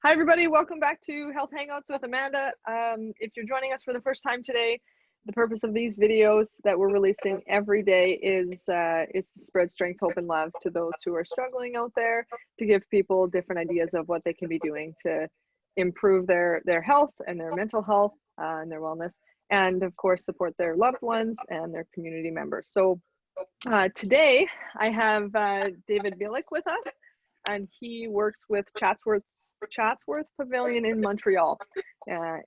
Hi, everybody. Welcome back to Health Hangouts with Amanda. If you're joining us for the first time today, the purpose of these videos that we're releasing every day is to spread strength, hope, and love to those who are struggling out there, to give people different ideas of what they can be doing to improve their health and their mental health and their wellness, and of course, support their loved ones and their community members. So today I have David Bielik with us, and he works with Chatsworth Pavilion in Montreal,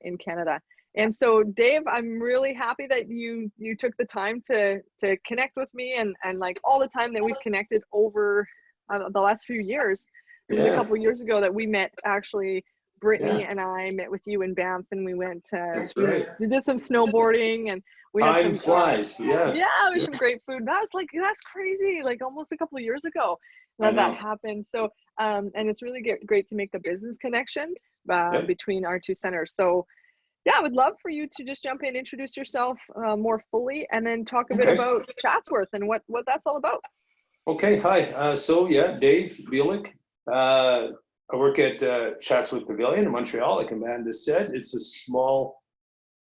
in Canada. And so, Dave, I'm really happy that you took the time to connect with me, and like all the time that we've connected over the last few years. This is a couple years ago that we met. Actually, Brittany and I met with you in Banff, and we went we did some snowboarding, and we had Time flies. there's some great food. That's crazy, like almost a couple of years ago that happened. So and it's really great to make the business connection between our two centers. So yeah, I would love for you to just jump in, introduce yourself more fully, and then talk a bit about Chatsworth and what that's all about. Okay, hi. Dave Bielik. I work at Chatsworth Pavilion in Montreal, like Amanda said. It's a small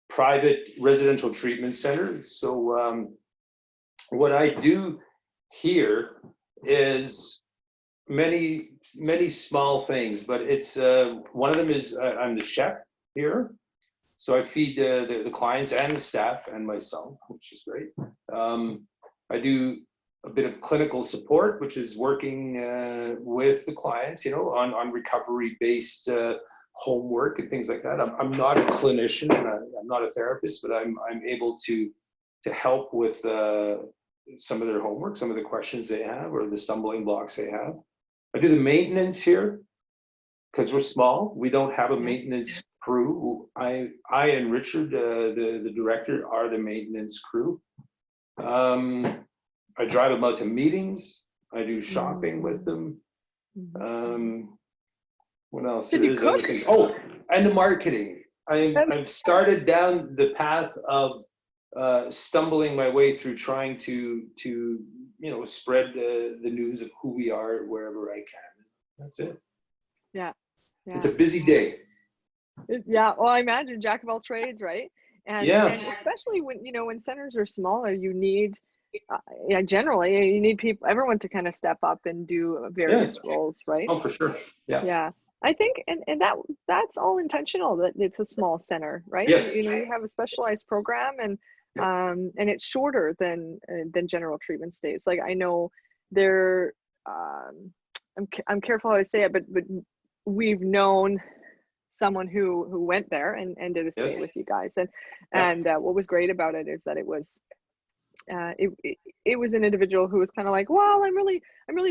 private residential treatment center. So what I do here is many small things, but it's one of them is I'm the chef here. So I feed the clients and the staff and myself, which is great. I do a bit of clinical support, which is working with the clients, on recovery-based homework and things like that. I'm not a clinician, and I'm not a therapist, but I'm able to help with some of their homework, some of the questions they have, or the stumbling blocks they have. I do the maintenance here because we're small. We don't have a maintenance crew. I and Richard, the director, are the maintenance crew. I drive them out to meetings. I do shopping with them. What else? There's other things. Oh, and the marketing. I've started down the path of stumbling my way through trying to spread the news of who we are wherever I can. That's it. Yeah. It's a busy day. Yeah, well, I imagine jack of all trades, right? And especially when centers are smaller, you need generally you need everyone to kind of step up and do various roles, right? Oh, for sure. Yeah, I think and that's all intentional, that it's a small center, right? Yes. You have a specialized program, and it's shorter than general treatment stays. Like, I know there I'm careful how I say it, but we've known someone who went there and did a stay with you guys, and what was great about it is that it was it was an individual who was kind of like, well, I'm really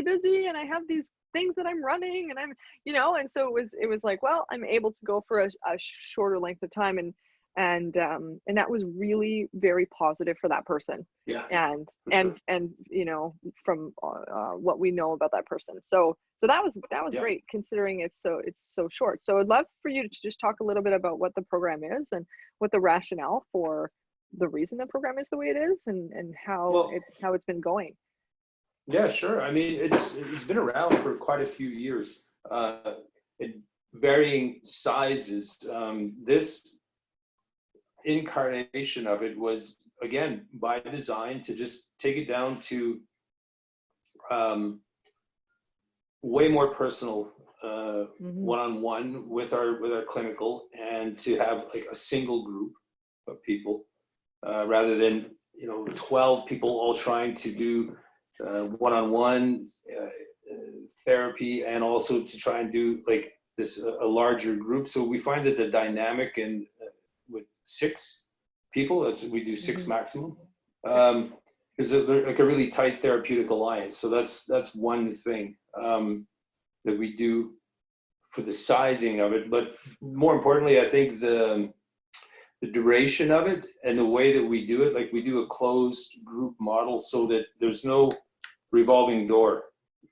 busy, and I have these things that I'm running, and I'm and so it was like, well, I'm able to go for a shorter length of time, and that was really very positive for that person. And from what we know about that person, so that was great, considering it's so short. So I'd love for you to just talk a little bit about what the program is, and what the rationale for the reason the program is the way it is, and how it's been going. Yeah, sure. I mean, it's been around for quite a few years, in varying sizes. This incarnation of it was, again, by design, to just take it down to way more personal, one-on-one with our clinical, and to have like a single group of people, rather than 12 people all trying to do one-on-one therapy, and also to try and do like this a larger group. So we find that the dynamic with 6 people, as we do 6 maximum, is like a really tight therapeutic alliance. So that's one thing that we do for the sizing of it. But more importantly, I think the duration of it and the way that we do it, like we do a closed group model, so that there's no revolving door.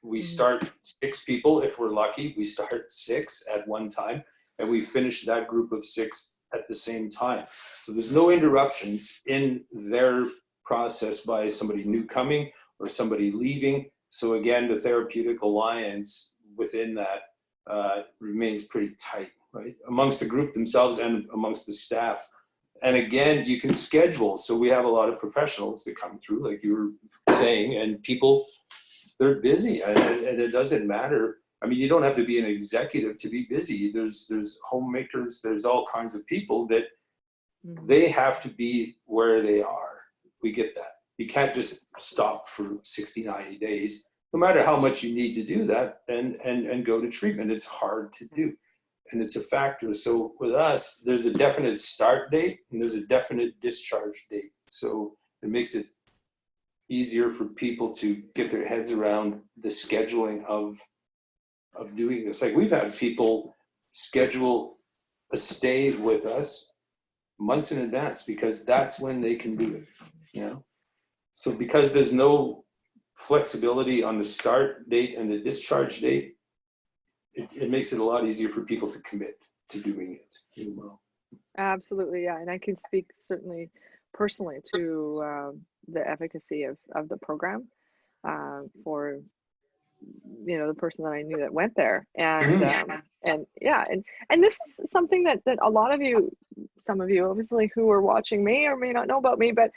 We start 6 people. If we're lucky, we start 6 at one time, and we finish that group of 6 at the same time. So there's no interruptions in their process by somebody new coming or somebody leaving. So again, the therapeutic alliance within that remains pretty tight, right? Amongst the group themselves and amongst the staff. And again, you can schedule. So we have a lot of professionals that come through, like you were saying, and people, they're busy, and it doesn't matter. I mean, you don't have to be an executive to be busy. There's homemakers, there's all kinds of people that they have to be where they are. We get that. You can't just stop for 60, 90 days, no matter how much you need to do that and go to treatment. It's hard to do. And it's a factor. So with us, there's a definite start date and there's a definite discharge date. So it makes it easier for people to get their heads around the scheduling of doing this. Like we've had people schedule a stay with us months in advance because that's when they can do it, you know? So because there's no flexibility on the start date and the discharge date, it makes it a lot easier for people to commit to doing it as well. Absolutely, yeah. And I can speak certainly personally to the efficacy of the program for, you know, the person that I knew that went there. And yeah, and this is something that a lot of you, some of you obviously who are watching may or may not know about me, but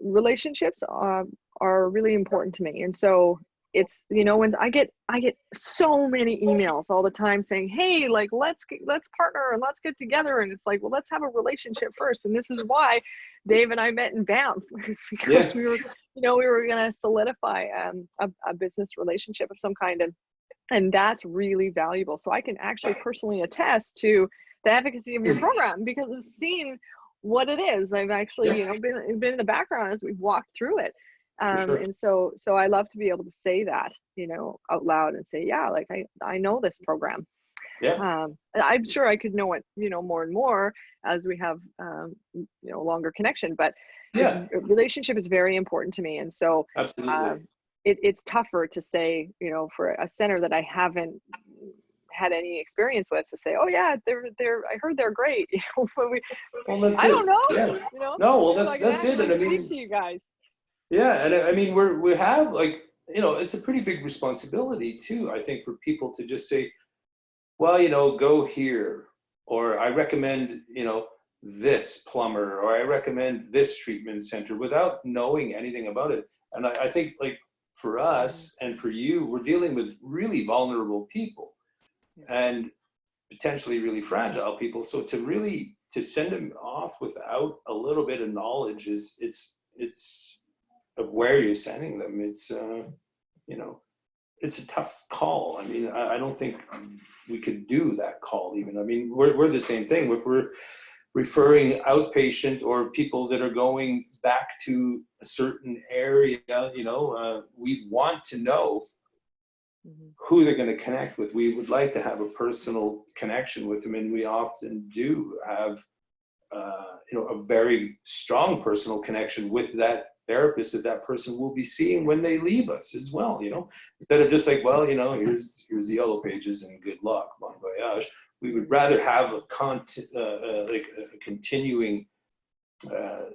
relationships are really important to me. And so it's, you know, when I get so many emails all the time saying, hey, like, let's partner and let's get together. And it's like, well, let's have a relationship first. And this is why Dave and I met in Banff, because we were, you know, we were going to solidify a business relationship of some kind. And that's really valuable. So I can actually personally attest to the efficacy of your program because I've seen what it is. I've actually, you know, been in the background as we've walked through it. And so I love to be able to say that, you know, out loud and say, yeah, like I know this program. Yeah. I'm sure I could know it, you know, more and more as we have, you know, a longer connection, but yeah, relationship is very important to me. And so it's tougher to say, you know, for a center that I haven't had any experience with to say, oh yeah, I heard they're great. You know, well, that's I don't know. Yeah. You know? No, well, that's it. And I mean, to you guys. Yeah, and I mean, we have, like, you know, it's a pretty big responsibility too, I think, for people to just say, well, you know, go here, or I recommend, you know, this plumber, or I recommend this treatment center without knowing anything about it. And I think, like, for us and for you, we're dealing with really vulnerable people and potentially really fragile people. So to send them off without a little bit of knowledge it's of where you're sending them. It's, you know, it's a tough call. I mean, I don't think we could do that call even. I mean, we're the same thing. If we're referring outpatient or people that are going back to a certain area, you know, we want to know who they're going to connect with. We would like to have a personal connection with them, and we often do have, you know, a very strong personal connection with that therapist that person will be seeing when they leave us as well, you know, instead of just like, well, you know, here's the yellow pages and good luck, bon voyage. We would rather have like a continuing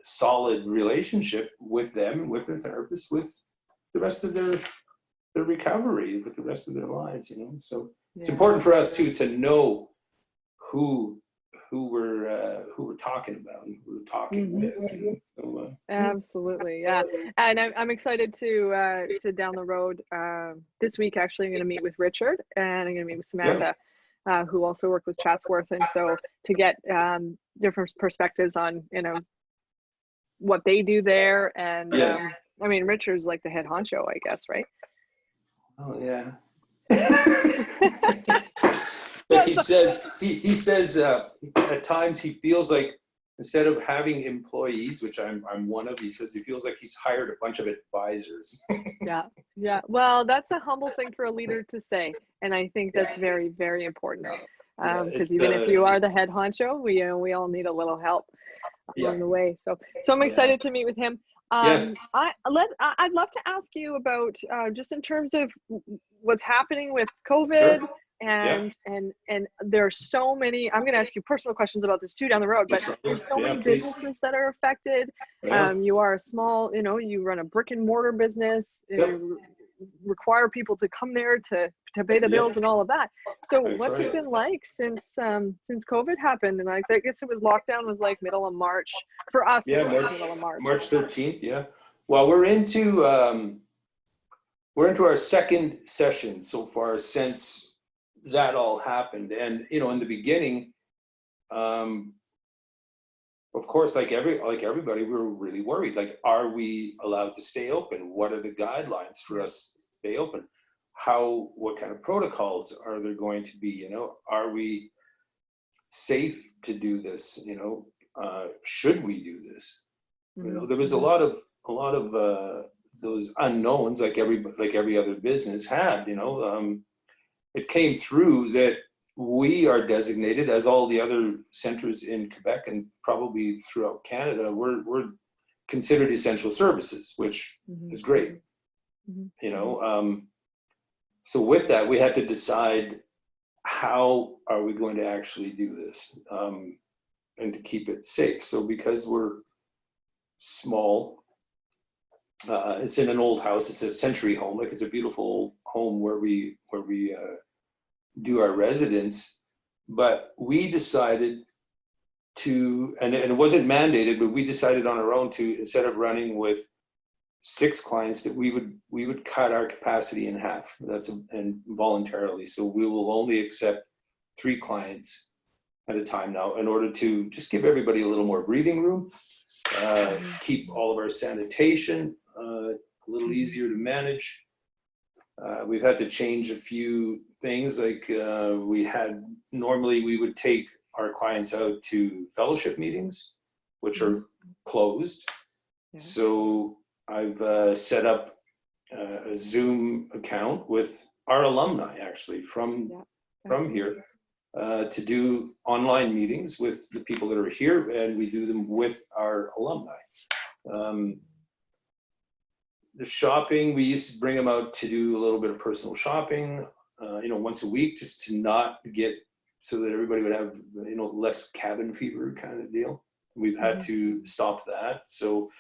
solid relationship with them, with their therapist, with the rest of their recovery, with the rest of their lives, you know. So it's important for us too to know who we're talking about and who we're talking with. You know? So, absolutely, yeah. And I'm excited to down the road this week. Actually, I'm going to meet with Richard and I'm going to meet with Samantha, who also work with Chatsworth, and so to get different perspectives on, you know, what they do there. And I mean, Richard's like the head honcho, I guess, right? Oh yeah. Like he says at times he feels like instead of having employees, which I'm one of, he says he feels like he's hired a bunch of advisors. Yeah. Well, that's a humble thing for a leader to say, and I think that's very, very important. Because even if you are the head honcho, we all need a little help along the way. So I'm excited to meet with him. I'd love to ask you about just in terms of what's happening with COVID. Sure. And there's so many, I'm going to ask you personal questions about this too down the road, but there's so many businesses that are affected. You are a small, you know, you run a brick and mortar business. require people to come there to pay the bills and all of that. So That's what's it been like since COVID happened? And I guess it was lockdown was like middle of March for us. Yeah, It was middle of March. March 13th. Yeah. Well, we're into our second session so far since that all happened. And, you know, in the beginning, of course, like everybody, we were really worried. Like, are we allowed to stay open? What are the guidelines for us to stay open? What kind of protocols are there going to be? You know, are we safe to do this? You know, should we do this? You know, there was a lot of those unknowns, like every other business had. You know, it came through that we are designated, as all the other centers in Quebec and probably throughout Canada, we're considered essential services, which is great. You know, so with that, we had to decide, how are we going to actually do this, and to keep it safe. So because we're small, it's in an old house. It's a century home. Like, it's a beautiful old home where we do our residence, but we decided to, and it wasn't mandated, but we decided on our own to, instead of running with 6 clients, that we would cut our capacity in half. And voluntarily. So we will only accept 3 clients at a time now, in order to just give everybody a little more breathing room, keep all of our sanitation a little easier to manage. We've had to change a few things, like normally we would take our clients out to fellowship meetings, which are closed. So I've set up a Zoom account with our alumni, actually, from here, to do online meetings with the people that are here, and we do them with our alumni. The shopping, we used to bring them out to do a little bit of personal shopping, you know, once a week, just to not get, so that everybody would have, you know, less cabin fever kind of deal. We've had to stop that. So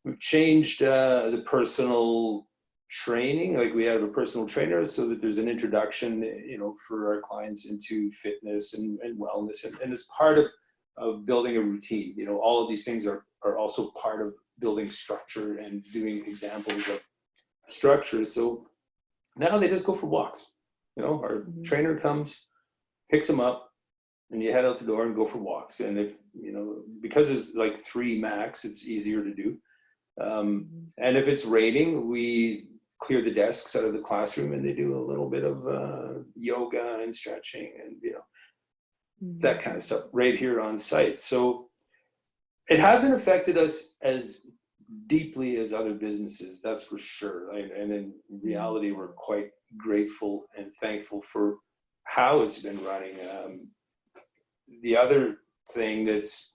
we've changed the personal training. Like, we have a personal trainer, so that there's an introduction, you know, for our clients into fitness and wellness. And as part of building a routine, you know, all of these things are also part of building structure and doing examples of structure. So now they just go for walks. You know, our trainer comes, picks them up, and you head out the door and go for walks. And if, you know, because it's like 3 max, it's easier to do. And if it's raining, we clear the desks out of the classroom, and they do a little bit of yoga and stretching and, you know, that kind of stuff right here on site. So it hasn't affected us as deeply as other businesses, that's for sure. And in reality, we're quite grateful and thankful for how it's been running. The other thing that's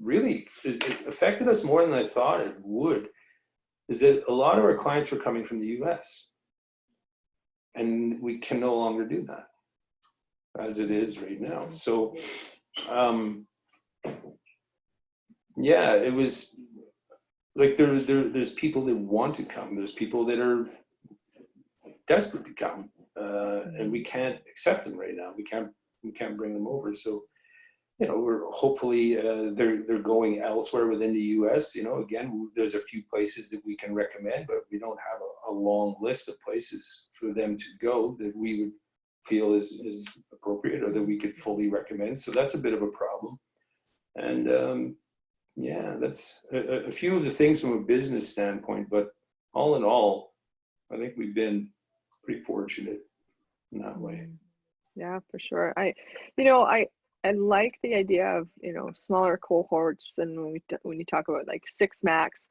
really it affected us more than I thought it would is that a lot of our clients were coming from the US, and we can no longer do that as it is right now. So yeah, it was like there's people that want to come. There's people that are desperate to come, and we can't accept them right now. We can't bring them over. So, you know, we're hopefully they're going elsewhere within the U.S. You know, again, there's a few places that we can recommend, but we don't have a long list of places for them to go that we would feel is appropriate or that we could fully recommend. So that's a bit of a problem. And yeah, that's a few of the things from a business standpoint, but all in all, I think we've been pretty fortunate in that way. Yeah, for sure. I like the idea of, you know, smaller cohorts, and when you talk about like 6 max,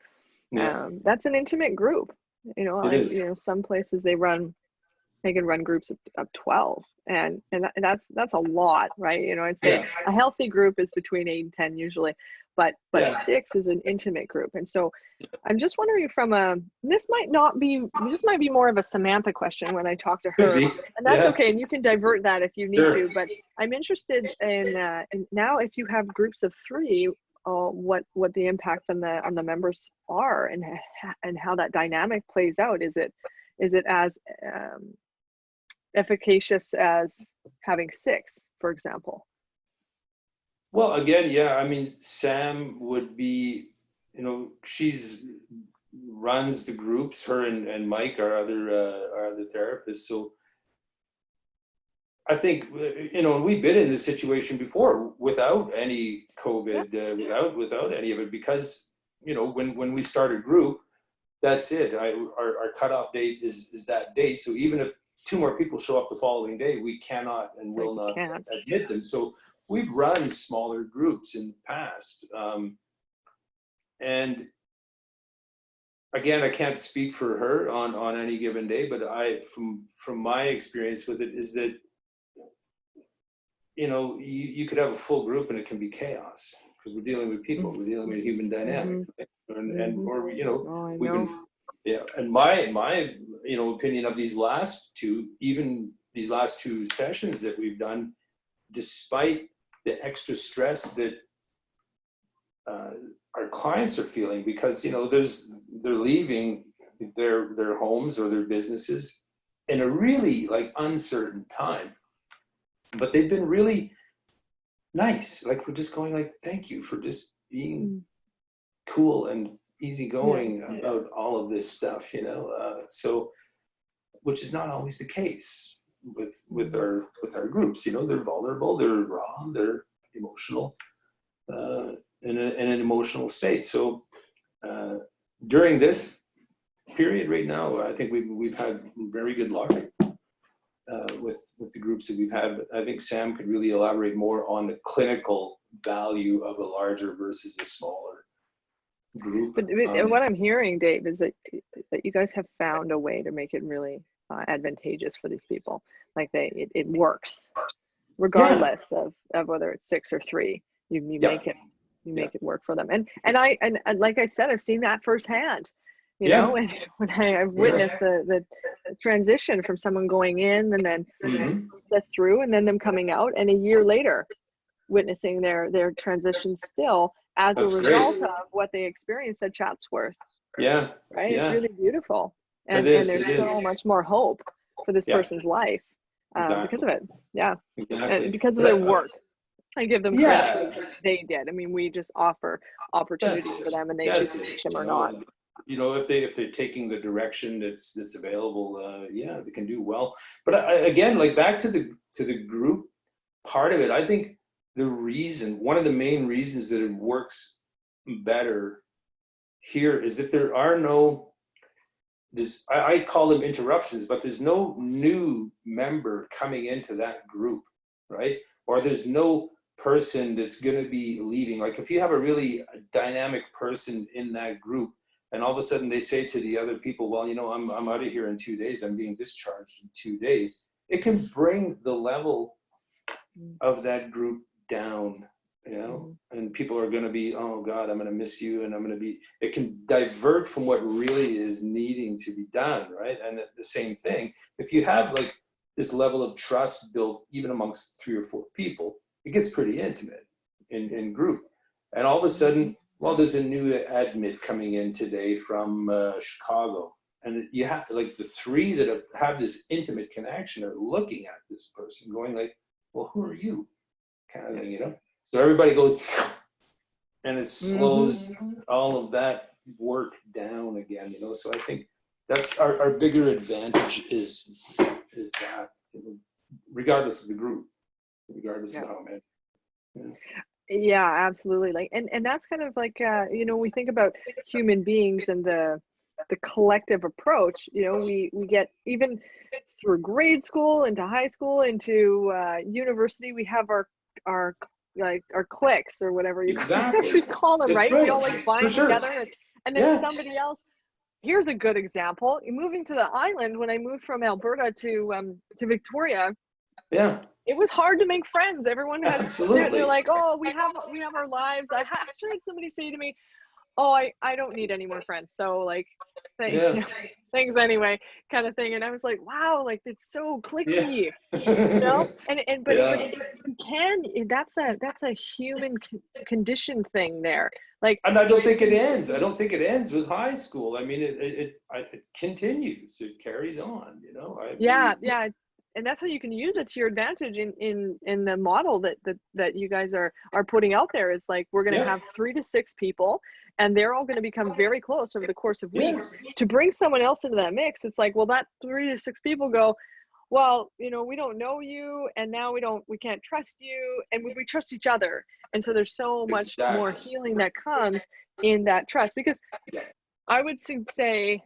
that's an intimate group. You know, some places they can run groups of 12, and that's a lot, right? You know, I'd say a healthy group is between 8 and 10 usually, but 6 is an intimate group. And so I'm just wondering this might be more of a Samantha question when I talk to her, and that's okay. And you can divert that if you need to, but I'm interested in now, if you have groups of 3, what the impact on the members are, and how that dynamic plays out. Is it as efficacious as having 6, for example? Well, again, yeah, I mean, Sam would be, she's runs the groups, her and Mike, our other therapists. So I think, we've been in this situation before without any COVID, without any of it, because, when we start a group, that's it. Our cutoff date is that date. So even if 2 more people show up the following day, we cannot and will not admit them. So we've run smaller groups in the past. And again, I can't speak for her on any given day, but from my experience with it is that, you could have a full group and it can be chaos, because we're dealing with people, we're dealing with human dynamics, we've been, and my opinion of these last 2 sessions that we've done, despite the extra stress that our clients are feeling, because they're leaving their homes or their businesses in a really uncertain time, but they've been really nice. We're just going thank you for just being cool and easygoing about all of this stuff, so, which is not always the case with our groups. They're vulnerable, they're raw, they're emotional, in an emotional state. So during this period right now, I think we've had very good luck with the groups that we've had. But I think Sam could really elaborate more on the clinical value of a larger versus a smaller group. But what I'm hearing, Dave, is that you guys have found a way to make it really advantageous for these people. It works regardless of whether it's 6 or 3. You make it work for them. And like I said, I've seen that firsthand. And when I've witnessed the transition from someone going in and then process through, and then them coming out, and a year later witnessing their transition still as a result of what they experienced at Chatsworth. Right? It's really beautiful. And there's so much more hope for this person's life because of it. And because of their work. I give them credit. They did. I mean, we just offer opportunities for them, and they choose to take them or not. If they're taking the direction that's available, they can do well. But again, back to the group part of it, I think one of the main reasons that it works better here is that there are I call them interruptions, but there's no new member coming into that group, right? Or there's no person that's going to be leaving. If you have a really dynamic person in that group, and all of a sudden they say to the other people, well, I'm out of here in 2 days, I'm being discharged in 2 days, it can bring the level of that group down, and people are going to be, oh God, I'm going to miss you, and it can divert from what really is needing to be done, right? And the same thing, if you have this level of trust built even amongst 3 or 4 people, it gets pretty intimate in group. And all of a sudden, well, there's a new admit coming in today from Chicago. And you have the 3 that have this intimate connection are looking at this person going well, who are you? Kind of thing, So everybody goes, and it slows all of that work down again, So I think that's our bigger advantage is that, regardless of the group. Regardless of how many. Yeah, absolutely. And that's kind of we think about human beings and the collective approach. We get, even through grade school, into high school, into university, we have our cliques, or whatever you call them, right? We all bind together, and then somebody else. Here's a good example. Moving to the island, when I moved from Alberta to Victoria, it was hard to make friends. Everyone had, they're like, oh, we have our lives. I actually had somebody say to me, oh, I don't need any more friends. So like, Yeah. thanks anyway, kind of thing. And I was like, wow, like it's so Yeah. clicky, but Yeah. you can, that's a human condition thing there. Like, And I don't think it ends. I don't think it ends with high school. I mean, it continues. It carries on. I yeah, believe. yeah. And that's how you can use it to your advantage in the model that you guys are putting out there. Is like, we're going to Yeah. have 3 to 6 people, and they're all going to become very close over the course of Yeah. weeks. To bring someone else into that mix, it's like, well, that 3 to 6 people go, well, we don't know you, and now we can't trust you, and we trust each other. And so there's so much more Exactly. healing that comes in that trust. Because I would say,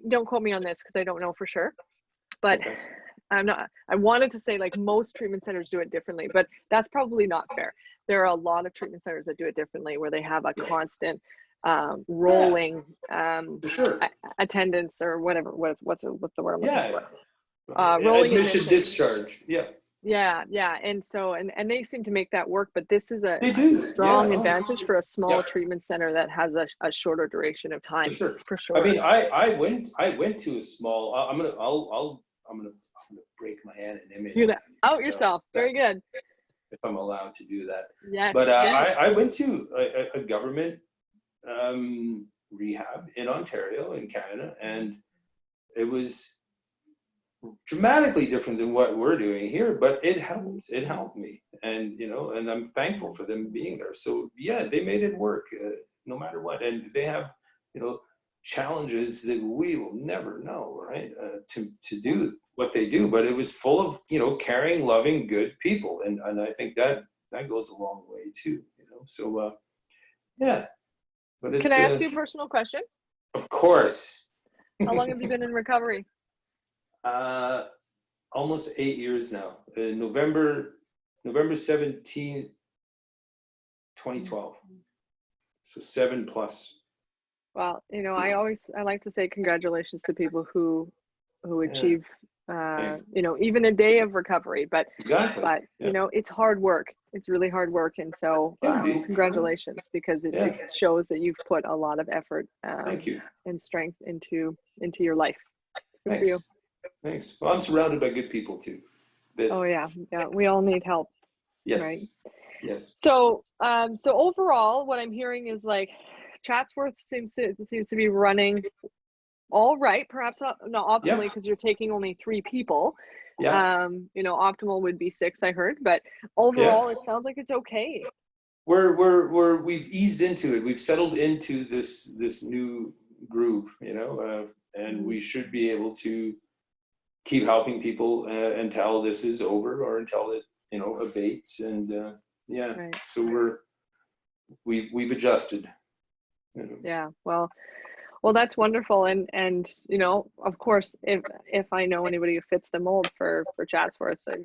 don't quote me on this because I don't know for sure, but Okay. I wanted to say like most treatment centers do it differently, but that's probably not fair. There are a lot of treatment centers that do it differently, where they have a constant rolling For sure. attendance, or whatever. What's the word I'm looking for? Yeah. Rolling Admission, admission. discharge. Yeah. Yeah. And so, and they seem to make that work, but this is a They do. strong Yeah. advantage for a small Yeah. treatment center that has a shorter duration of time. For sure. I mean, I went to a small. I'm gonna break my anonymity. You're out yourself. Very good. If I'm allowed to do that. Yes. But yes. I went to a government rehab in Ontario, in Canada, and it was dramatically different than what we're doing here, but it helped me, and and I'm thankful for them being there. So yeah, they made it work, no matter what. And they have challenges that we will never know, right, to do what they do, but it was full of caring, loving, good people, and I think that goes a long way too, so yeah. But Can it's I ask you a personal question? of course. How long have you been in recovery? Almost 8 years now. November 17, 2012. So 7+. Well, I like to say congratulations to people who achieve, even a day of recovery. But exactly. it's hard work. It's really hard work, and so congratulations, because it shows that you've put a lot of effort Thank you. and strength into your life. Good Thanks. for you. Thanks. Well, I'm surrounded by good people too. Oh yeah, we all need help. Yes. Right. Yes. So overall, what I'm hearing is like Chatsworth seems to be running all right, perhaps not optimally, because you're taking only 3 people. Yeah. Optimal would be 6, I heard, but overall it sounds like it's okay. We've eased into it. We've settled into this new groove, and we should be able to keep helping people until this is over, or until it abates. And Right. so we've adjusted. Yeah, well, that's wonderful. And of course, if I know anybody who fits the mold for Chatsworth, then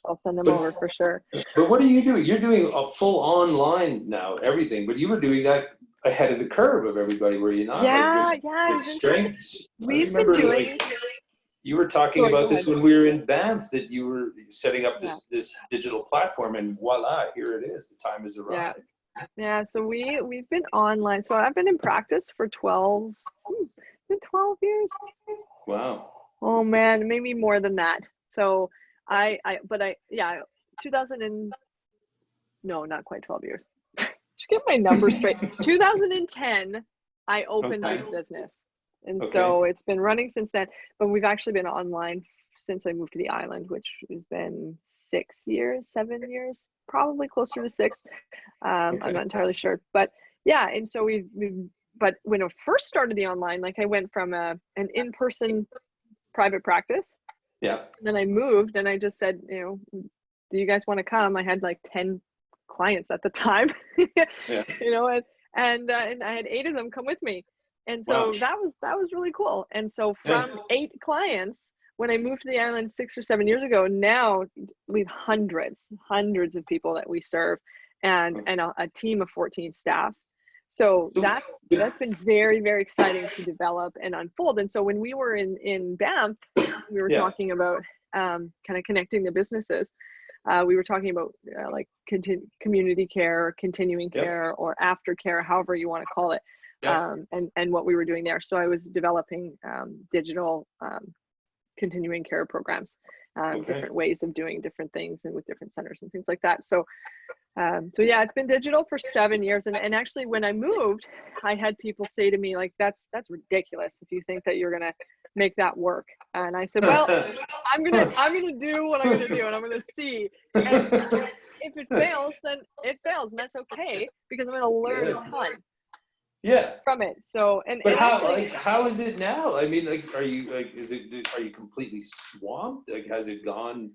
I'll send them over for sure. But what are you doing? You're doing a full online now, everything. But you were doing that ahead of the curve of everybody, were you not? Yeah, with strengths. We've been doing. You were talking about this when we were in Banff, that you were setting up this digital platform, and voila, here it is. The time has arrived. Yeah, so we've been online. So I've been in practice for 12 years. Wow. Oh man, maybe more than that. So 2000 no, not quite 12 years. Just get my numbers straight. 2010, I opened this business. And so it's been running since then, but we've actually been online since I moved to the island, which has been 7 years, probably closer to 6. I'm not entirely sure, but yeah. And so but when I first started the online, like I went from an in-person private practice. Yeah. And then I moved, and I just said, do you guys want to come? I had like 10 clients at the time, and I had 8 of them come with me. And so that was really cool. And so from 8 clients, when I moved to the island 6 or 7 years ago, now we have hundreds of people that we serve, and a team of 14 staff. So that's been very, very exciting to develop and unfold. And so when we were in Banff, we were talking about kind of connecting the businesses. we were talking about like community care, continuing care, or aftercare, however you want to call it, and what we were doing there. So I was developing digital continuing care programs, different ways of doing different things and with different centers and things like that. So yeah, it's been digital for 7 years. And actually when I moved, I had people say to me like, that's ridiculous if you think that you're going to make that work. And I said, well, I'm going to do what I'm going to do, and I'm going to see. And if it fails, then it fails, and that's okay, because I'm going to learn a ton. From it. So but how is it now? I mean, like, are you completely swamped? Like, has it gone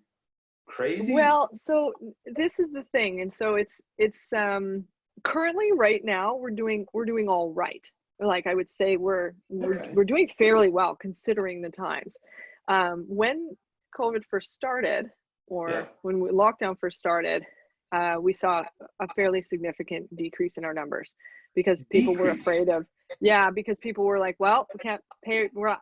crazy? Well, so this is the thing, and so it's currently right now we're doing all right. Like I would say we're doing fairly well considering the times. When COVID first started, or when lockdown first started, we saw a fairly significant decrease in our numbers, because people were afraid of, because people were like, well, we can't pay, we're not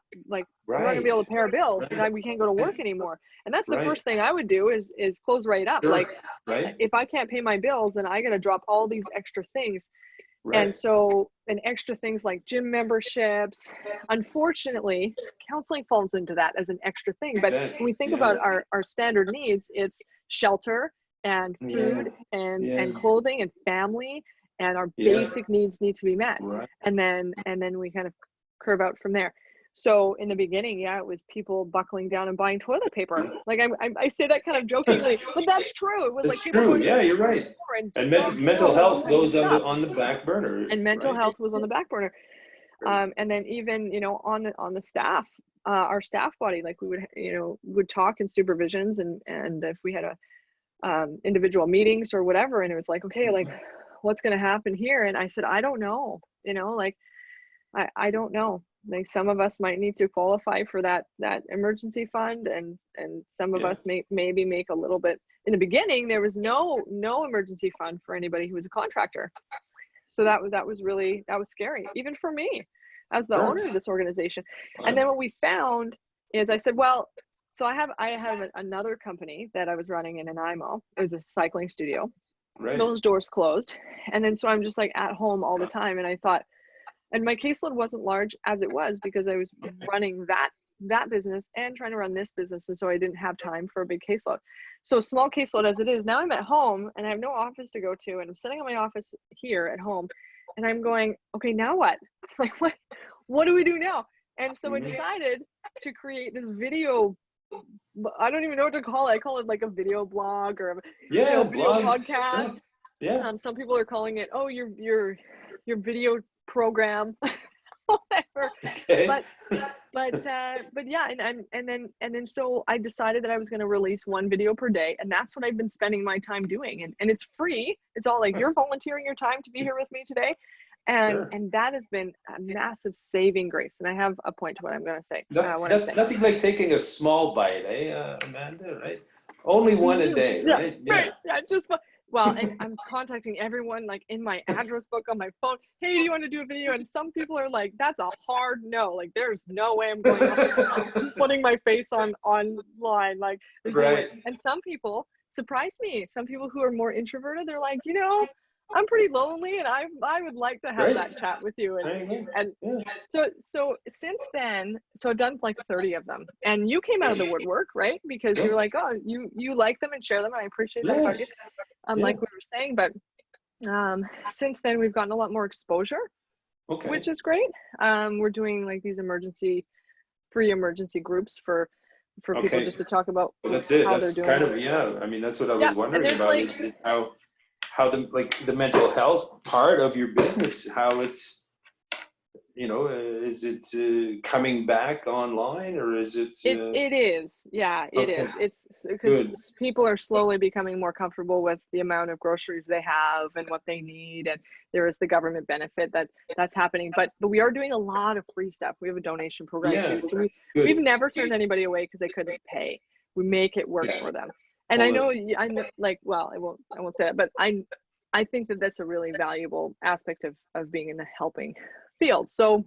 gonna be able to pay our bills, and we can't go to work anymore. And that's the first thing I would do is close right up. Like, if I can't pay my bills, then I gotta drop all these extra things. And so, and extra things like gym memberships. Unfortunately, counseling falls into that as an extra thing. But when we think about our standard needs, it's shelter and food and clothing and family, and our basic needs need to be met. And then we kind of curve out from there. So in the beginning, it was people buckling down and buying toilet paper. Like I say that kind of jokingly, but that's true. It was like people true. Yeah, you're right. And mental health goes on the back burner. And mental health was on the back burner. And then even, on the staff, our staff body, like we would talk in supervisions, and if we had individual meetings or whatever, and it was like, okay, like what's going to happen here? And I said, I don't know, like I don't know. Like some of us might need to qualify for that emergency fund, and some of us maybe make a little bit. In the beginning, there was no emergency fund for anybody who was a contractor. So that was scary, even for me as the owner of this organization. And then what we found is, I said, well, so I have another company that I was running in Nanaimo. It was a cycling studio. Those doors closed. And then so I'm just like at home all the time. And I thought, and my caseload wasn't large as it was, because I was running that business and trying to run this business. And so I didn't have time for a big caseload. So small caseload as it is. Now I'm at home and I have no office to go to, and I'm sitting in my office here at home, and I'm going, okay, now what? Like, what do we do now? And so I decided to create this video. I don't even know what to call it. I call it like a video blog or a video podcast. Some people are calling it, your video program. Whatever. But yeah, and then so I decided that I was going to release one video per day, and that's what I've been spending my time doing, and it's free. It's all like, you're volunteering your time to be here with me today, and that has been a massive saving grace. And I have a point to what I'm going to say. Nothing like taking a small bite, Amanda? Right? Only one a day, right? Just. Well, and I'm contacting everyone like in my address book on my phone. Hey, do you want to do a video? And some people are like, that's a hard no. Like, there's no way I'm going putting my face online. Like, there's no way. And some people surprise me. Some people who are more introverted, they're like, I'm pretty lonely, and I would like to have that chat with you. And so since then, so I've done like 30 of them, and you came out of the woodwork, right? Because you're like, oh, you like them and share them, and I appreciate that about you. Like we were saying, but since then we've gotten a lot more exposure, which is great. We're doing like these free emergency groups for people just to talk about that's kind of I mean, that's what I was wondering about, like, is how the mental health part of your business, how it's, is it coming back online, or is it? It is. Yeah, it is. It's because people are slowly becoming more comfortable with the amount of groceries they have and what they need, and there is the government benefit that's happening. But we are doing a lot of free stuff. We have a donation program too, so we've never turned anybody away because they couldn't pay. We make it work for them. And I know, like, well, I won't say that, but I think that that's a really valuable aspect of being in the helping field. So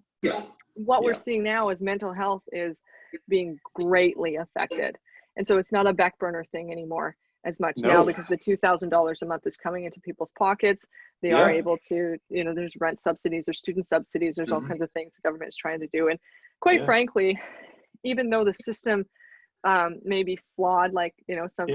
what we're seeing now is mental health is being greatly affected. And so it's not a back burner thing anymore. as much now, because the $2,000 a month is coming into people's pockets. They are able to, you know, there's rent subsidies, there's student subsidies, there's all kinds of things the government is trying to do. And quite frankly, even though the system may be flawed, like, you know, some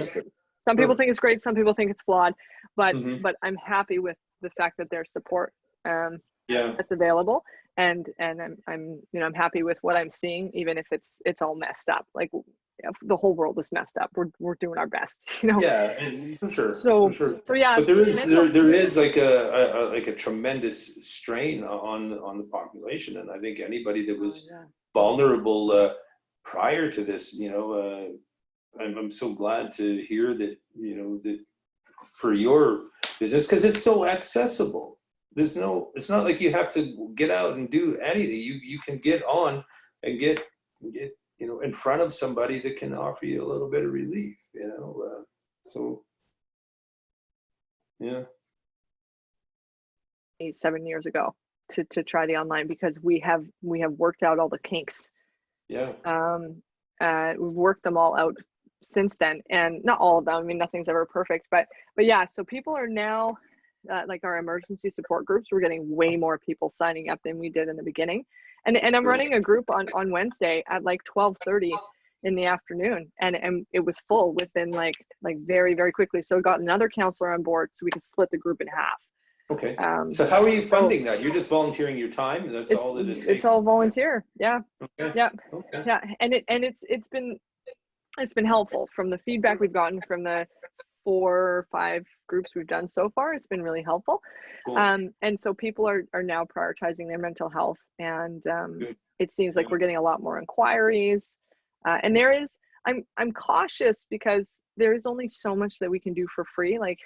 people think it's great, some people think it's flawed, but I'm happy with the fact that there's support that's available, and I'm you know, I'm happy with what I'm seeing, even if it's all messed up. Like, the whole world is messed up. We're doing our best, you know. And for sure. So yeah, but there is like a tremendous strain on the population, and I think anybody that was vulnerable prior to this, you know, I'm so glad to hear that, you know, that for your business, because it's so accessible. It's not like you have to get out and do anything. You can get on and get you know, in front of somebody that can offer you a little bit of relief, you know. So yeah, 7 years ago to try the online, because we have worked out all the kinks. We've worked them all out since then, and not all of them. I mean, nothing's ever perfect, but yeah. So people are now like our emergency support groups. We're getting way more people signing up than we did in the beginning, and I'm running a group on Wednesday at like 12:30 in the afternoon, and it was full within like very, very quickly. So I got another counselor on board so we could split the group in half. Okay. So how are you funding that? You're just volunteering your time, and that's all that it takes? It's all volunteer. Yeah. Okay. Yeah. Okay. Yeah. And it's been helpful from the feedback we've gotten from the 4 or 5 groups we've done so far. It's been really helpful. Cool. And so people are now prioritizing their mental health, and it seems like we're getting a lot more inquiries. And I'm cautious because there is only so much that we can do for free. Like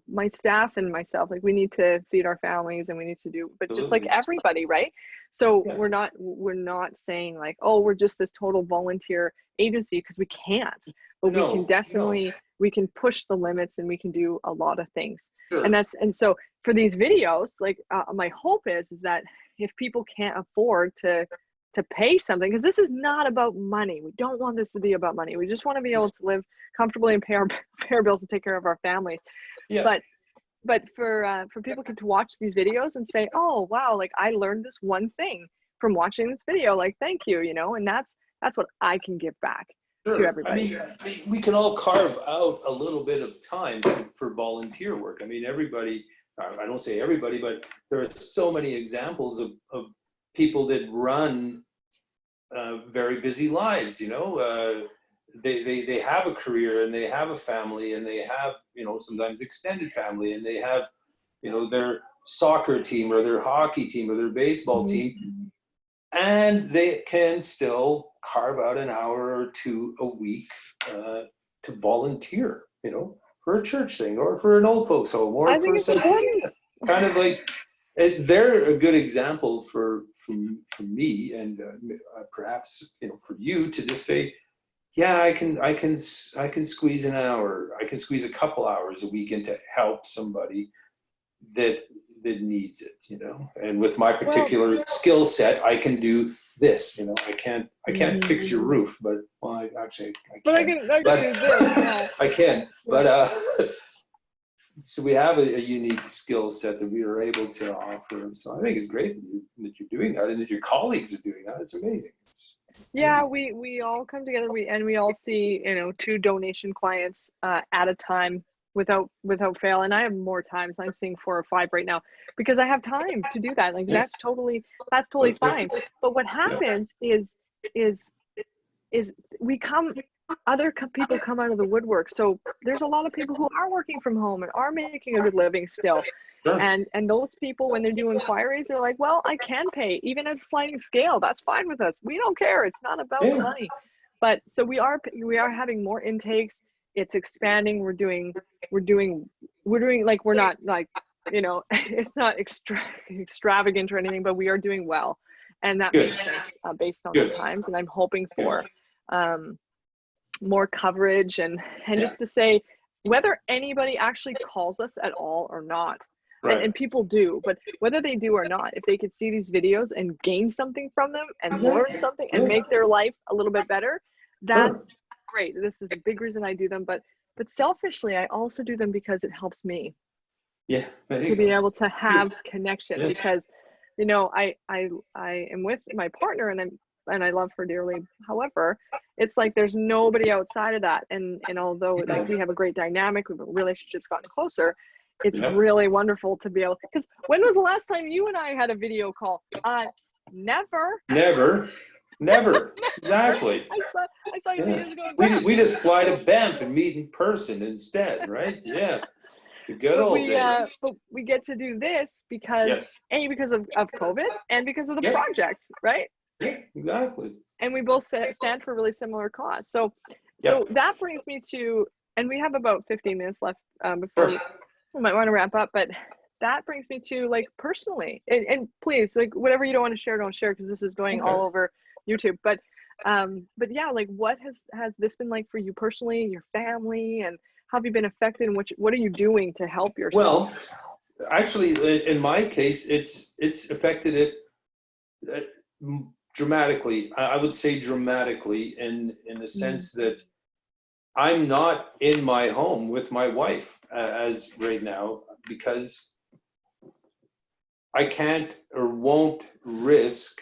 my staff and myself, like, we need to feed our families, and we need to do, but just like everybody, right? So we're not saying like, oh, we're just this total volunteer agency, because we can't, but we can definitely, we can push the limits, and we can do a lot of things. And so for these videos, like my hope is that if people can't afford to pay something, because this is not about money. We don't want this to be about money. We just want to be able to live comfortably and pay our bills and take care of our families. But for people to watch these videos and say, oh wow, like, I learned this one thing from watching this video, like, thank you, you know. And that's what I can give back to everybody. I mean, we can all carve out a little bit of time for volunteer work. I mean, everybody, I don't say everybody, but there are so many examples of people that run very busy lives, you know. They have a career, and they have a family, and they have, you know, sometimes extended family, and they have, you know, their soccer team or their hockey team or their baseball team, and they can still carve out an hour or 2 a week to volunteer, you know, for a church thing, or for an old folks home, or for something kind of like. They're a good example for me, and perhaps, you know, for you to just say, yeah, I can squeeze an hour, I can squeeze a couple hours a week in to help somebody that needs it, you know. And with my particular skill set, I can do this, you know. I can't fix your roof, but I can. But I can do this. I can, but so we have a unique skill set that we are able to offer. And so I think it's great that you're doing that, and that your colleagues are doing that. It's amazing. Yeah, we all come together, we all see, you know, 2 donation clients at a time without fail. And I have more times. I'm seeing 4 or 5 right now, because I have time to do that. Like, that's totally fine. But what happens is other people come out of the woodwork. So there's a lot of people who are working from home and are making a good living still. And those people, when they do inquiries, they're like, well, I can pay even at a sliding scale. That's fine with us. We don't care. It's not about the money. But so we are having more intakes. It's expanding. We're doing like, we're not like, you know, it's not extravagant or anything, but we are doing well. And that makes sense based on the times. And I'm hoping for more coverage, and just to say, whether anybody actually calls us at all or not, and people do, but whether they do or not, if they could see these videos and gain something from them and learn something and make their life a little bit better, that's great. This is a big reason I do them, but selfishly, I also do them because it helps me Yeah. to be able to have connection. Yes. Because, you know, I am with my partner, and I love her dearly. However, it's like there's nobody outside of that. And although like we have a great dynamic, relationships gotten closer, it's really wonderful to be able, because when was the last time you and I had a video call? Never. Exactly. I saw you 2 years ago. We just fly to Banff and meet in person instead, right? Yeah. The good old days. But we get to do this because because of COVID and because of the project, right? Yeah, exactly. And we both stand for a really similar cause. So that brings me to, and we have about 15 minutes left before we might want to wrap up, but that brings me to like personally, and please, like whatever you don't want to share, don't share, because this is going all over YouTube. But yeah, like what has this been like for you personally, your family, and how have you been affected, and what are you doing to help yourself? Well, actually, in my case, it's affected it dramatically. I would say dramatically in the sense that I'm not in my home with my wife as right now, because I can't or won't risk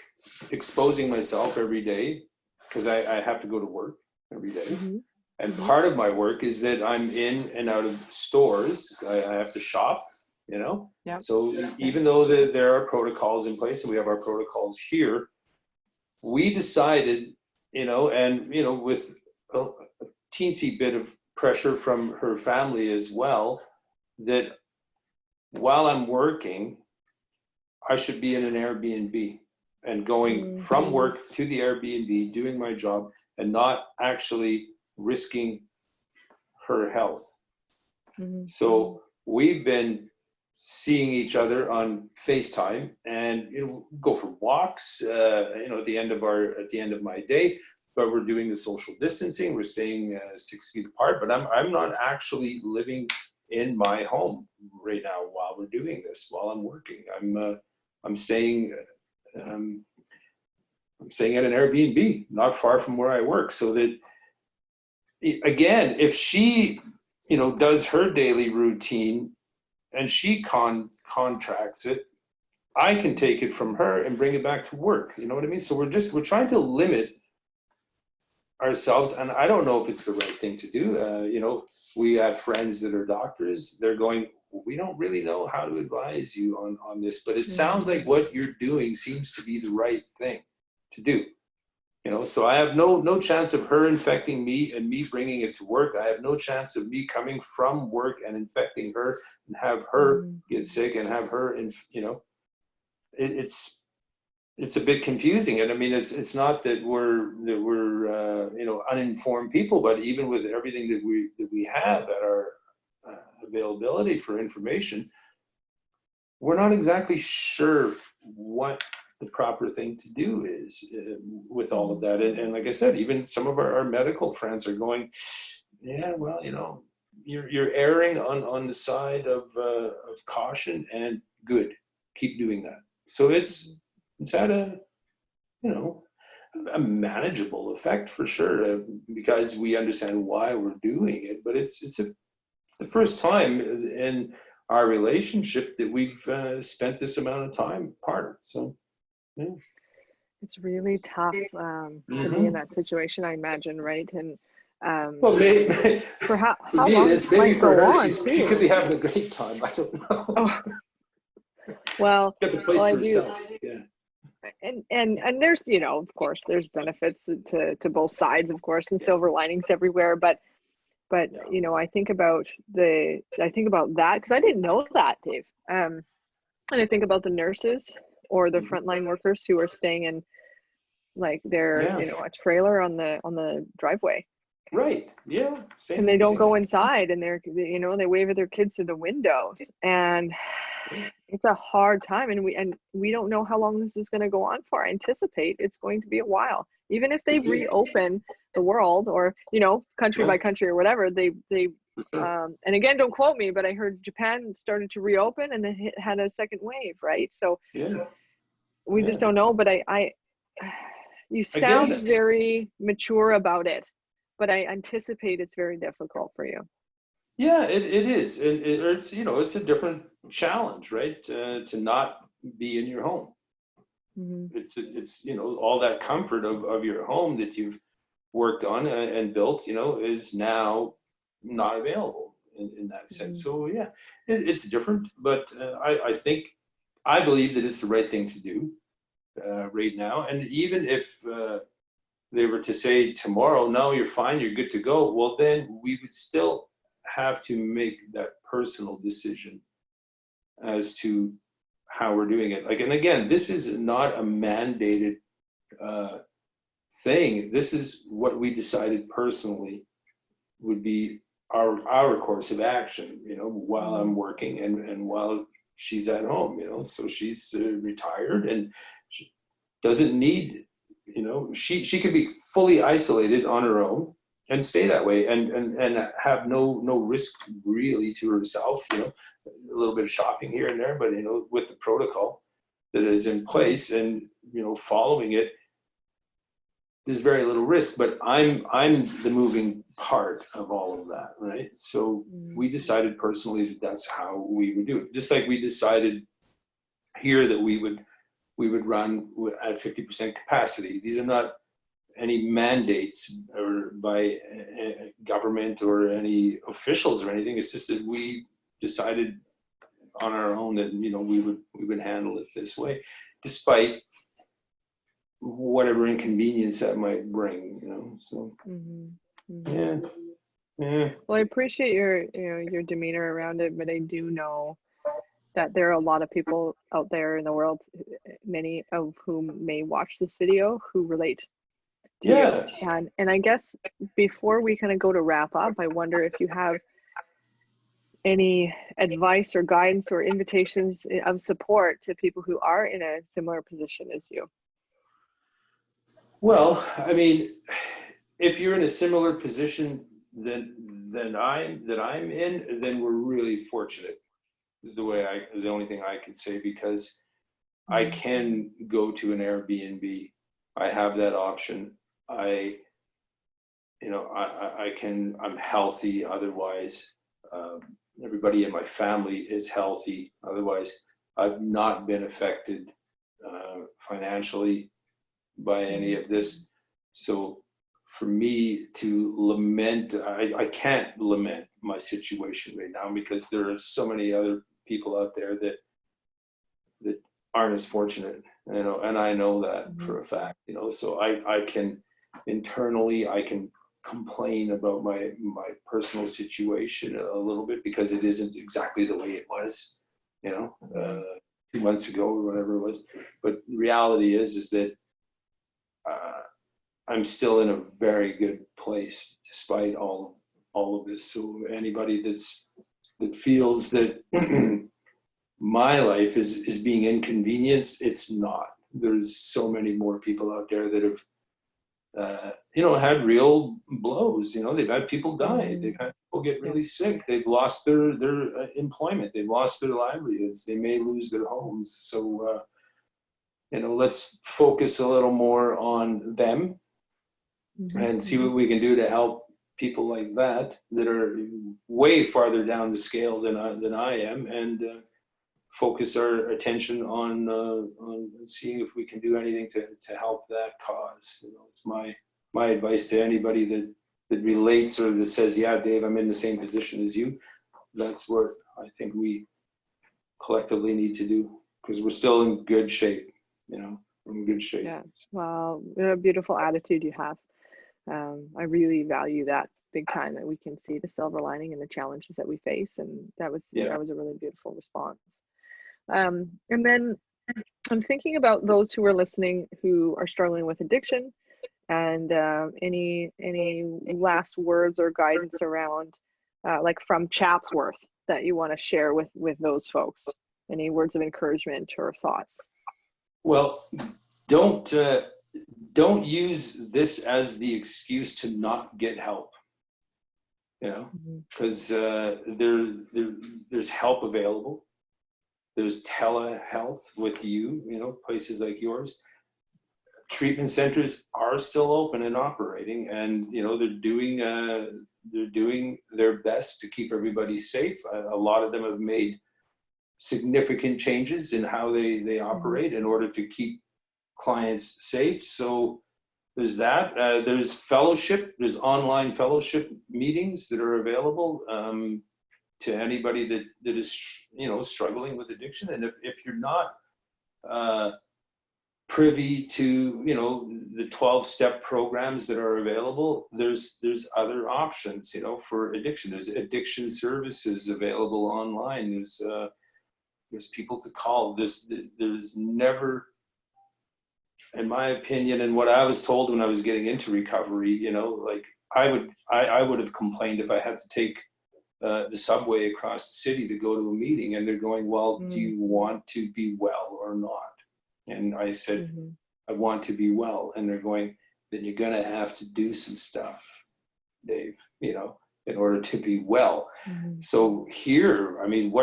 exposing myself every day, because I have to go to work every day. And part of my work is that I'm in and out of stores. I have to shop, you know? So even though there are protocols in place, and we have our protocols here, we decided, you know, and, you know, with a teensy bit of pressure from her family as well, that while I'm working, I should be in an Airbnb and going from work to the Airbnb, doing my job, and not actually risking her health. So we've been seeing each other on FaceTime, and you know, go for walks, you know, at the end of my day, but we're doing the social distancing. We're staying 6 feet apart, but I'm not actually living in my home right now while we're doing this, while I'm working. I'm staying at an Airbnb not far from where I work, so that, again, if she, you know, does her daily routine and she contracts it, I can take it from her and bring it back to work. You know what I mean? So we're trying to limit ourselves, and I don't know if it's the right thing to do. You know, we have friends that are doctors. They're going, we don't really know how to advise you on this, but it sounds like what you're doing seems to be the right thing to do. You know, so I have no chance of her infecting me and me bringing it to work. I have no chance of me coming from work and infecting her and have her get sick and have her, you know, it's a bit confusing. And I mean, it's not that we're you know, uninformed people, but even with everything that we have at our availability for information, we're not exactly sure what the proper thing to do is with all of that. And like I said, even some of our medical friends are going, yeah, well, you know, you're erring on the side of caution, and good, keep doing that. So it's had a, you know, a manageable effect for sure, because we understand why we're doing it. But it's the first time in our relationship that we've spent this amount of time apart. So yeah. It's really tough to be in that situation, I imagine, right? And well, maybe for how me long it is. Maybe for her, she could be too. having a great time. I don't know. Oh. Well, get the place to herself. Yeah. And there's, you know, of course, there's benefits to both sides, of course, and silver linings everywhere. But you know, I think about that, because I didn't know that, Dave. And I think about the nurses or the frontline workers who are staying in like their, you know, a trailer on the driveway. Right. Yeah. Same, and they don't go inside, and they're, you know, they wave at their kids through the windows, and it's a hard time, and we don't know how long this is going to go on for. I anticipate it's going to be a while, even if they reopen the world, or, you know, country by country or whatever. They and again, don't quote me, but I heard Japan started to reopen and then had a second wave, right? So we just don't know. But I you sound very mature about it. but I anticipate it's very difficult for you. Yeah, it is. It's, you know, it's a different challenge, right? To not be in your home. Mm-hmm. It's, you know, all that comfort of your home that you've worked on and built, you know, is now not available in that Mm-hmm. sense. So yeah, it's different, but I believe that it's the right thing to do right now. And even if they were to say tomorrow, no, you're fine, you're good to go, well, then we would still have to make that personal decision as to how we're doing it. Like, and again, this is not a mandated thing. This is what we decided personally would be our course of action, you know, while I'm working and while she's at home, you know. So she's retired and she doesn't need, you know, she could be fully isolated on her own and stay that way and have no risk really to herself, you know, a little bit of shopping here and there, but, you know, with the protocol that is in place and, you know, following it, there's very little risk, but I'm the moving part of all of that, right? So we decided personally that that's how we would do it. Just like we decided here that we would run at 50% capacity. These are not any mandates or by government or any officials or anything. It's just that we decided on our own that, you know, we would handle it this way, despite whatever inconvenience that might bring, you know. So yeah. Well, I appreciate your demeanor around it, but I do know that there are a lot of people out there in the world, many of whom may watch this video, who relate to you. And I guess before we kind of go to wrap up, I wonder if you have any advice or guidance or invitations of support to people who are in a similar position as you. Well, I mean, if you're in a similar position than I'm in, then we're really fortunate. Is the only thing I could say, because I can go to an Airbnb. I have that option. I'm healthy. Otherwise, everybody in my family is healthy. Otherwise, I've not been affected financially by any of this. So for me to lament, I can't lament my situation right now, because there are so many other people out there that aren't as fortunate, you know, and I know that for a fact, you know. So I can internally, I can complain about my personal situation a little bit, because it isn't exactly the way it was, you know, 2 months ago or whatever it was. But the reality is that I'm still in a very good place despite all of this. So anybody that feels that my life is being inconvenienced, it's not. There's so many more people out there that have had real blows. You know, they've had people die. They've had people get really sick. They've lost their employment. They've lost their livelihoods. They may lose their homes. So let's focus a little more on them and see what we can do to help people like that are way farther down the scale than I am, and focus our attention on seeing if we can do anything to help that cause. You know, it's my advice to anybody that relates or that says, yeah, Dave, I'm in the same position as you. That's what I think we collectively need to do, because we're still in good shape, you know, we're in good shape. Yeah, well, a beautiful attitude you have. I really value that big time, that we can see the silver lining in the challenges that we face. And that was a really beautiful response. And then I'm thinking about those who are listening who are struggling with addiction, and any last words or guidance around, like from Chatsworth, that you want to share with those folks. Any words of encouragement or thoughts? Well, don't use this as the excuse to not get help. You know, because there's help available. There's telehealth with you, you know, places like yours. treatment centers are still open and operating, and they're doing their best to keep everybody safe. A lot of them have made significant changes in how they operate in order to keep clients safe. So there's that. There's fellowship. There's online fellowship meetings that are available to anybody that is struggling with addiction. And if you're not privy to the 12-step programs that are available, there's other options for addiction. There's addiction services available online. There's people to call. There's never, in my opinion, and what I was told when I was getting into recovery, like I would have complained if I had to take the subway across the city to go to a meeting, and they're going, well, do you want to be well or not? And I said, I want to be well. And they're going, then you're going to have to do some stuff, Dave, in order to be well. So here, I mean,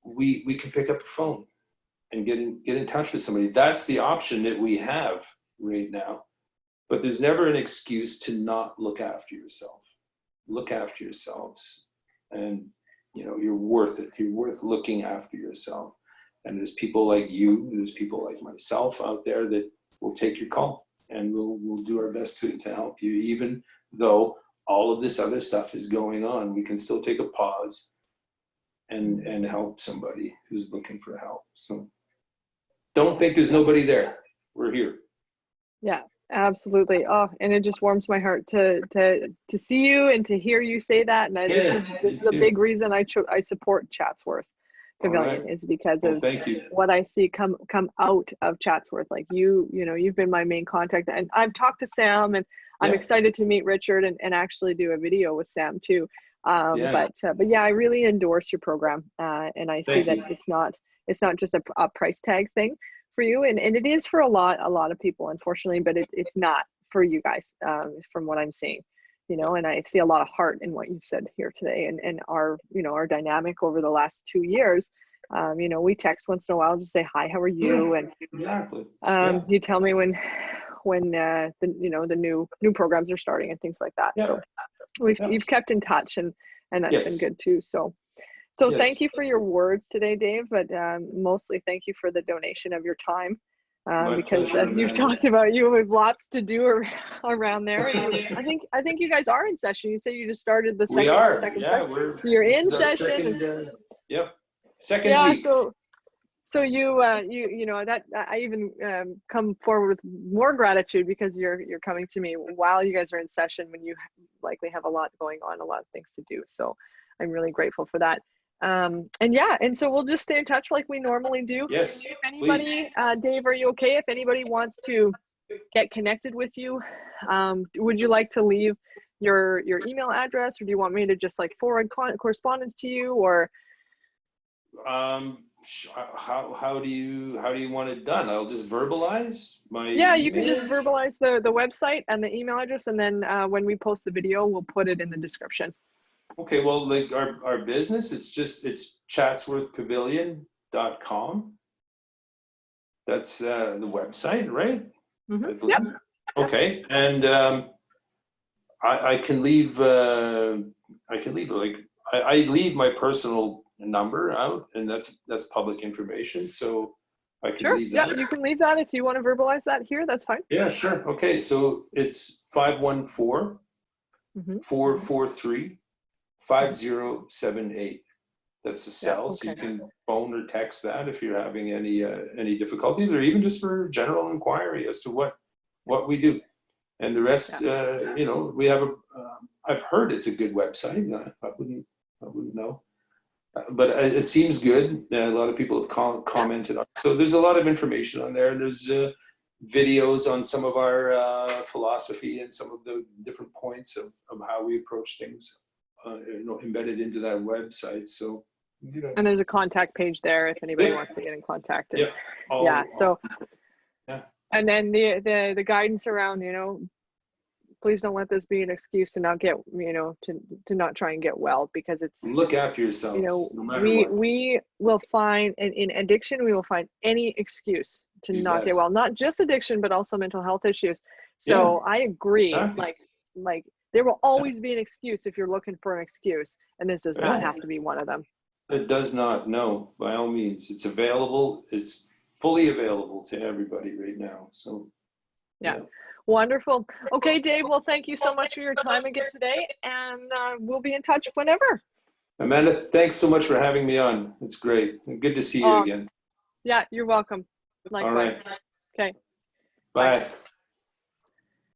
we can pick up the phone and get in touch with somebody. That's the option that we have right now. But there's never an excuse to not look after yourself. Look after yourselves, and you're worth it. You're worth looking after yourself. And there's people like you, there's people like myself out there that will take your call, and we'll do our best to help you. Even though all of this other stuff is going on, we can still take a pause and help somebody who's looking for help. So don't think there's nobody there. We're here. Yeah, absolutely. Oh, and it just warms my heart to see you and to hear you say that. And this is a big reason I support Chatsworth Pavilion, is because of what I see come out of Chatsworth. Like you've been my main contact, and I've talked to Sam, and I'm excited to meet Richard and actually do a video with Sam too. But yeah, I really endorse your program, and I see that it's not just a price tag thing for you, and it is for a lot of people, unfortunately, but it's not for you guys, from what I'm seeing. And I see a lot of heart in what you've said here today, and our dynamic over the last 2 years. We text once in a while, just say hi, how are you, and you tell me when the new programs are starting and things like that. So you've kept in touch, and that's been good too. So thank you for your words today, Dave, but mostly thank you for the donation of your time. Because pleasure, as you've talked about, you have lots to do around there. I think you guys are in session. You said you just started the second session. You're in session. Second week. So you that I even come forward with more gratitude, because you're coming to me while you guys are in session, when you likely have a lot going on, a lot of things to do. So I'm really grateful for that. And so we'll just stay in touch like we normally do. Yes. If anybody, Dave, are you okay? If anybody wants to get connected with you, would you like to leave your email address, or do you want me to just like forward correspondence to you, or? How do you want it done? I'll just verbalize my email? You can just verbalize the website and the email address, and then when we post the video, we'll put it in the description. Okay, well, like our business, it's chatsworthpavilion.com. That's the website, right? Yep. Okay, and I can leave I leave my personal number out, and that's public information, so I can leave that. Yeah, you can leave that if you want to verbalize that here. That's fine. Yeah, sure. Okay, so it's 514 443 5078. That's a cell, so you can phone or text that if you're having any difficulties, or even just for general inquiry as to what we do. And the rest, we have I've heard it's a good website. I wouldn't know, but it seems good. A lot of people have commented on it. So there's a lot of information on there. There's videos on some of our philosophy and some of the different points of how we approach things. Embedded into that website. So, and there's a contact page there if anybody wants to get in contact. And, and then the guidance around, please don't let this be an excuse to not get, to not try and get well, because it's, look after yourselves. No matter we will find, in addiction, we will find any excuse to not get well, not just addiction, but also mental health issues. So I agree. Exactly. Like there will always be an excuse if you're looking for an excuse, and this does not have to be one of them. It does not, no, by all means. It's available. It's fully available to everybody right now. So, yeah. Wonderful. Okay, Dave, well, thank you so much for your time again today, and we'll be in touch whenever. Amanda, thanks so much for having me on. It's great. Good to see you again. Yeah, you're welcome. Likewise. All right. Okay. Bye.